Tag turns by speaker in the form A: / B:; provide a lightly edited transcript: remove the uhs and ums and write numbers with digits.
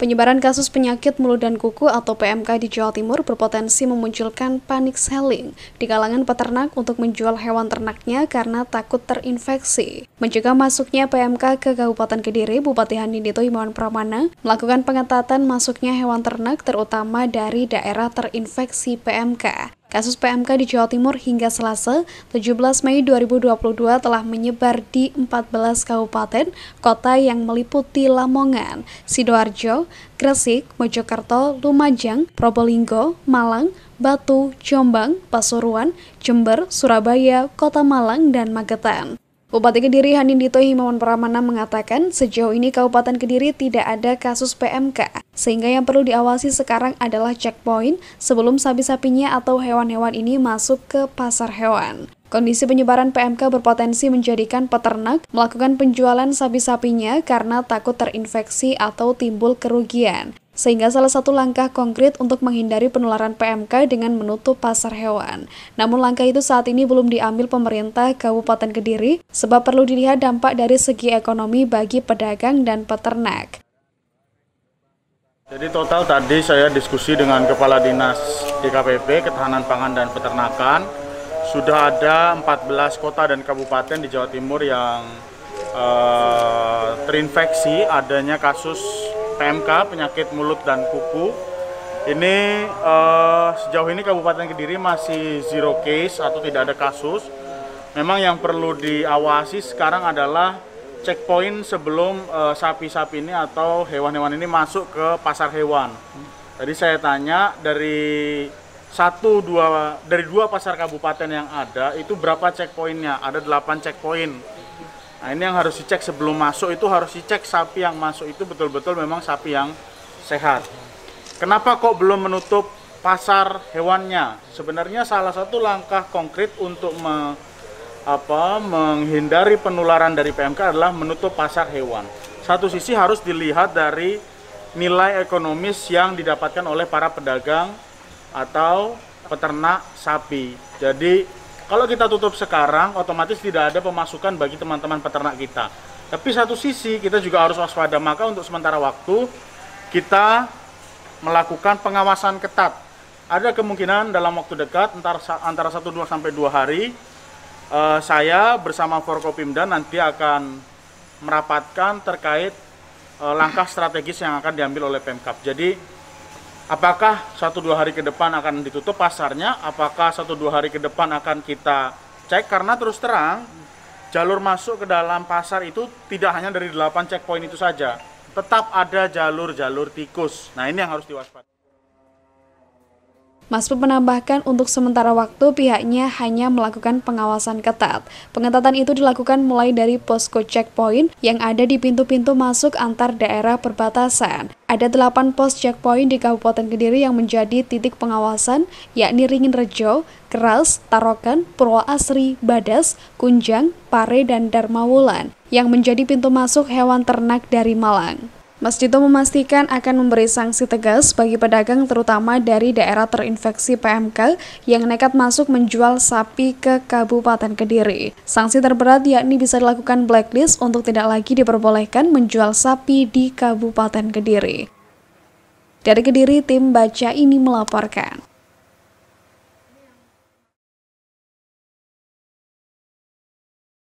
A: Penyebaran kasus penyakit mulut dan kuku atau PMK di Jawa Timur berpotensi memunculkan panic selling di kalangan peternak untuk menjual hewan ternaknya karena takut terinfeksi. Mencegah masuknya PMK ke Kabupaten Kediri, Bupati Handindito Himawan Pramana melakukan pengetatan masuknya hewan ternak terutama dari daerah terinfeksi PMK. Kasus PMK di Jawa Timur hingga Selasa, 17 Mei 2022 telah menyebar di 14 kabupaten kota yang meliputi Lamongan, Sidoarjo, Gresik, Mojokerto, Lumajang, Probolinggo, Malang, Batu, Jombang, Pasuruan, Jember, Surabaya, Kota Malang, dan Magetan. Bupati Kediri Handindito Himawan Pramana mengatakan sejauh ini Kabupaten Kediri tidak ada kasus PMK, sehingga yang perlu diawasi sekarang adalah checkpoint sebelum sapi-sapinya atau hewan-hewan ini masuk ke pasar hewan. Kondisi penyebaran PMK berpotensi menjadikan peternak melakukan penjualan sapi-sapinya karena takut terinfeksi atau timbul kerugian. Sehingga salah satu langkah konkret untuk menghindari penularan PMK dengan menutup pasar hewan. Namun langkah itu saat ini belum diambil pemerintah Kabupaten Kediri sebab perlu dilihat dampak dari segi ekonomi bagi pedagang dan peternak.
B: Jadi total tadi saya diskusi dengan Kepala Dinas DKPP, Ketahanan Pangan dan Peternakan. Sudah ada 14 kota dan kabupaten di Jawa Timur yang terinfeksi adanya kasus PMK, penyakit mulut dan kuku. Ini sejauh ini Kabupaten Kediri masih zero case atau tidak ada kasus. Memang yang perlu diawasi sekarang adalah checkpoint sebelum sapi-sapi ini atau hewan-hewan ini masuk ke pasar hewan. Tadi saya tanya dari dua pasar kabupaten yang ada itu berapa checkpointnya? Ada 8 checkpoint. Nah ini yang harus dicek sebelum masuk, itu harus dicek sapi yang masuk itu betul-betul memang sapi yang sehat. Kenapa kok belum menutup pasar hewannya? Sebenarnya salah satu langkah konkret untuk menghindari penularan dari PMK adalah menutup pasar hewan. Satu sisi harus dilihat dari nilai ekonomis yang didapatkan oleh para pedagang atau peternak sapi. Jadi kalau kita tutup sekarang, otomatis tidak ada pemasukan bagi teman-teman peternak kita. Tapi satu sisi kita juga harus waspada, maka untuk sementara waktu kita melakukan pengawasan ketat. Ada kemungkinan dalam waktu dekat, antara 1-2 sampai 2 hari, saya bersama Forkopimda nanti akan merapatkan terkait langkah strategis yang akan diambil oleh Pemkab. Jadi apakah 1-2 hari ke depan akan ditutup pasarnya? Apakah 1-2 hari ke depan akan kita cek? Karena terus terang, jalur masuk ke dalam pasar itu tidak hanya dari 8 checkpoint itu saja. Tetap ada jalur-jalur tikus. Nah ini yang harus diwaspadai.
A: Mas Pup menambahkan untuk sementara waktu pihaknya hanya melakukan pengawasan ketat. Pengetatan itu dilakukan mulai dari posko checkpoint yang ada di pintu-pintu masuk antar daerah perbatasan. Ada 8 pos checkpoint di Kabupaten Kediri yang menjadi titik pengawasan, yakni Ringinrejo, Keras, Tarokan, Purwoasri, Badas, Kunjang, Pare, dan Darmawulan, yang menjadi pintu masuk hewan ternak dari Malang. Mas Dito memastikan akan memberi sanksi tegas bagi pedagang terutama dari daerah terinfeksi PMK yang nekat masuk menjual sapi ke Kabupaten Kediri. Sanksi terberat yakni bisa dilakukan blacklist untuk tidak lagi diperbolehkan menjual sapi di Kabupaten Kediri. Dari Kediri, tim Baca Ini melaporkan.